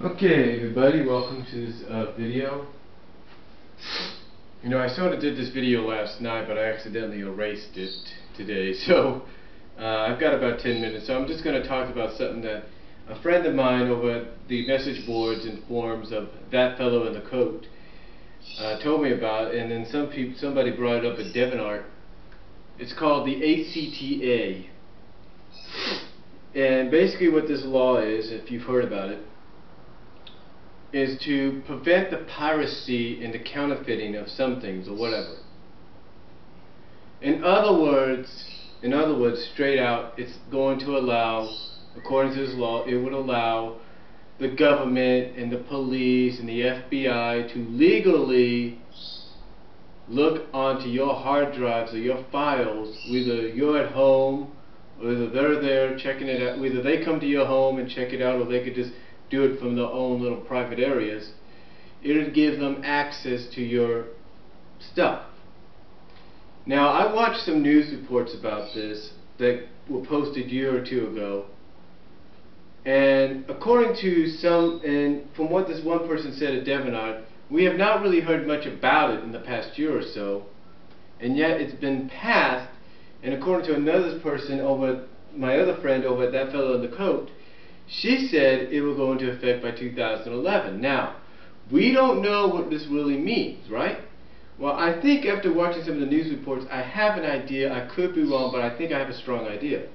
Okay, everybody, welcome to this video. You know, I sort of did this video last night, but I accidentally erased it today, so I've got about 10 minutes, so I'm just going to talk about something that a friend of mine over the message boards and forums of That Fellow in the Coat told me about, and then somebody brought it up at Fanart. It's called the ACTA, and basically what this law is, if you've heard about it, is to prevent the piracy and the counterfeiting of some things or whatever. In other words, straight out, it's going to allow, according to this law, it would allow the government and the police and the FBI to legally look onto your hard drives or your files, whether you're at home or whether they're there checking it out, whether they come to your home and check it out, or they could just do it from their own little private areas. It would give them access to your stuff. Now, I watched some news reports about this that were posted a year or two ago, and according to some, and from what this one person said at Fanart, we have not really heard much about it in the past year or so, and yet it's been passed. And according to another person over, my other friend over at That Fellow in the Coat, she said it will go into effect by 2011. Now, we don't know what this really means, right? Well, I think after watching some of the news reports, I have an idea. I could be wrong, but I think I have a strong idea.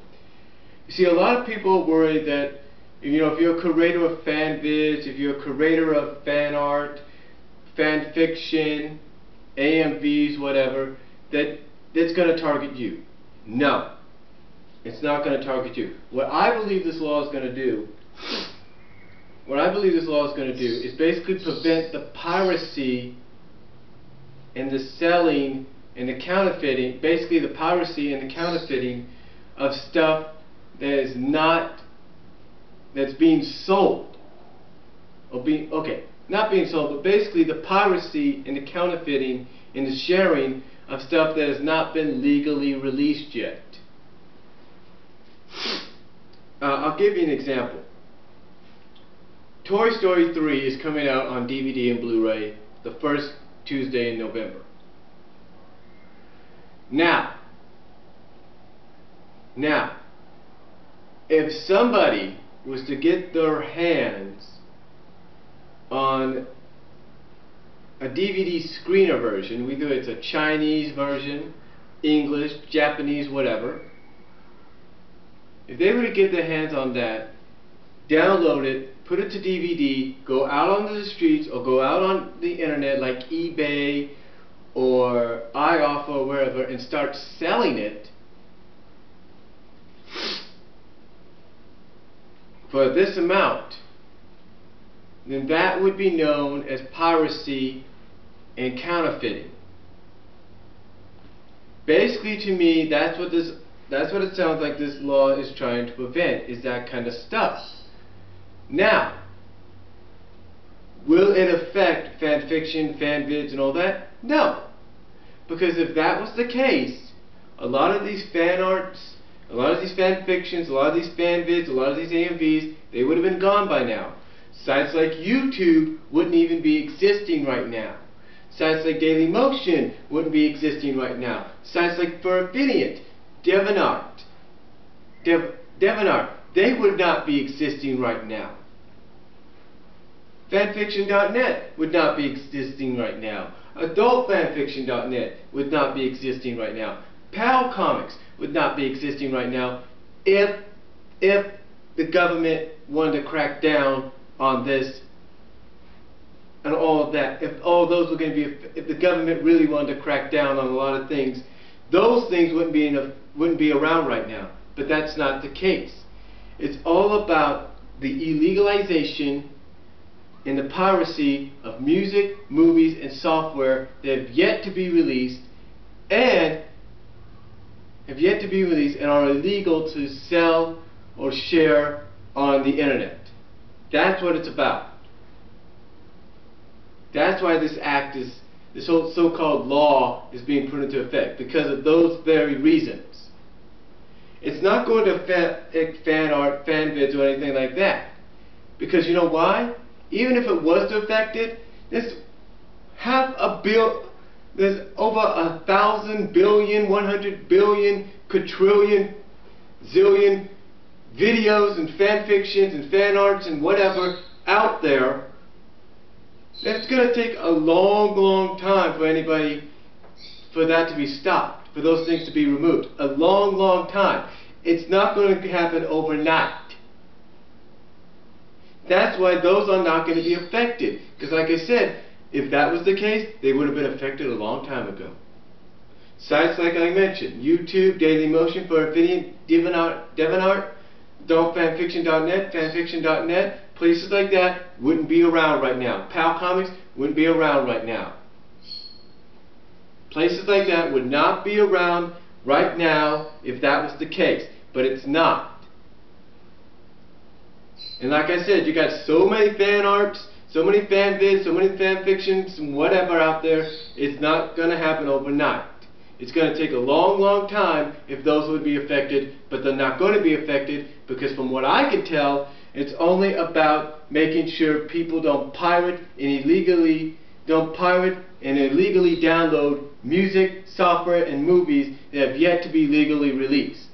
You see, a lot of people worry that, you know, if you're a creator of Fanvids, if you're a creator of Fanart, FanFiction, AMVs, whatever, that it's going to target you. No. It's not going to target you. What I believe this law is going to do, is basically prevent the piracy and the selling and the counterfeiting, basically the piracy and the counterfeiting of stuff that is not, that's being sold. Not being sold, but basically the piracy and the counterfeiting and the sharing of stuff that has not been legally released yet. I'll give you an example. Toy Story 3 is coming out on DVD and Blu-ray the first Tuesday in November. Now, if somebody was to get their hands on a DVD screener version, whether it's a Chinese version, English, Japanese, whatever, if they were to get their hands on that, download it, put it to DVD, go out onto the streets or go out on the internet like eBay or iOffer or wherever and start selling it for this amount, then that would be known as piracy and counterfeiting. Basically, to me, that's what it sounds like this law is trying to prevent, is that kind of stuff. Now, will it affect FanFiction, Fanvids, and all that? No. Because if that was the case, a lot of these Fanarts, a lot of these FanFictions, a lot of these Fanvids, a lot of these AMVs, they would have been gone by now. Sites like YouTube wouldn't even be existing right now. Sites like Dailymotion wouldn't be existing right now. Sites like Fanvids, Fanart, they would not be existing right now. Fanfiction.net would not be existing right now. AdultFanfiction.net would not be existing right now. PAL Comics would not be existing right now if the government wanted to crack down on this and all of that. If all of those were going to be, if the government really wanted to crack down on a lot of things, those things wouldn't be around right now. But that's not the case. It's all about the illegalization and the piracy of music, movies, and software that have yet to be released and are illegal to sell or share on the internet. That's what it's about. That's why this act is, this whole so-called law is being put into effect, because of those very reasons. It's not going to affect Fanart, Fanvids, or anything like that. Because you know why? even if it was to affect it, there's over 1,000 billion, 100 billion, quadrillion, zillion videos and fan fictions and fan arts and whatever out there. It's going to take a long time for that to be stopped, for those things to be removed. A long time. It's not going to happen overnight. That's why those are not going to be affected. Because like I said, if that was the case, they would have been affected a long time ago. Sites like I mentioned, YouTube, Dailymotion for video, DeviantArt, FanFiction.net, FanFiction.net, places like that wouldn't be around right now. PAL Comics wouldn't be around right now. Places like that would not be around right now if that was the case. But it's not. And like I said, you got so many fan arts, so many fan vids, so many fan fictions, and whatever out there. It's not going to happen overnight. It's going to take a long time if those would be affected, but they're not going to be affected because from what I can tell, it's only about making sure people don't pirate and illegally download music, software, and movies that have yet to be legally released.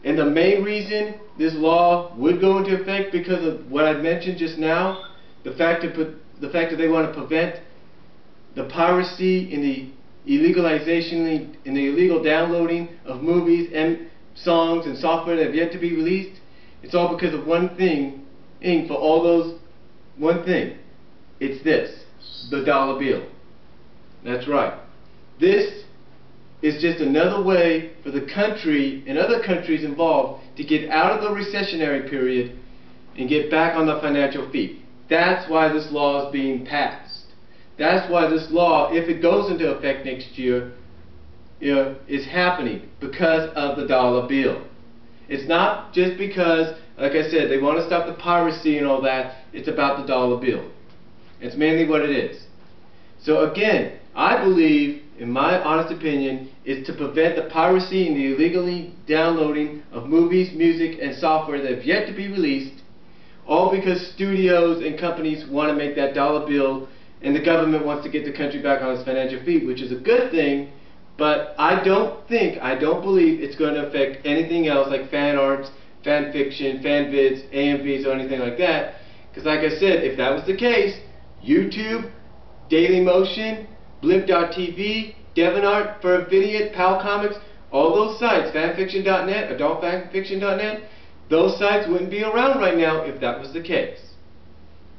And the main reason this law would go into effect because of what I mentioned just now, the fact that they want to prevent the piracy and the illegalization and the illegal downloading of movies and songs and software that have yet to be released. It's all because of one thing, for all those, one thing. It's this, the dollar bill. That's right. This is just another way for the country and other countries involved to get out of the recessionary period and get back on the financial feet. That's why this law is being passed. That's why this law, if it goes into effect next year, is happening because of the dollar bill. It's not just because, like I said, they want to stop the piracy and all that. It's about the dollar bill. It's mainly what it is. So again, I believe, in my honest opinion, is to prevent the piracy and the illegally downloading of movies, music, and software that have yet to be released, all because studios and companies want to make that dollar bill, and the government wants to get the country back on its financial feet, which is a good thing, but I don't believe it's going to affect anything else like fan arts, fan fiction, Fanvids, AMVs, or anything like that, because like I said, if that was the case, YouTube, Dailymotion, Blimp.tv, DeviantArt, Fanvids, PAL Comics, all those sites, FanFiction.net, AdultFanFiction.net, those sites wouldn't be around right now if that was the case.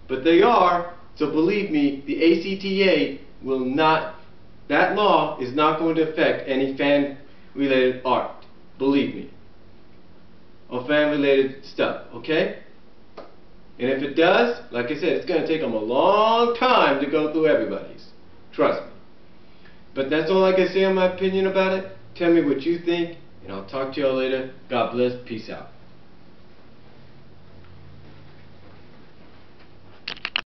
But they are, so believe me, the ACTA will not, that law is not going to affect any fan-related art, believe me, or fan-related stuff, okay? And if it does, like I said, it's going to take them a long time to go through everybody's. Trust me. But that's all I can say on my opinion about it. Tell me what you think, and I'll talk to y'all later. God bless. Peace out.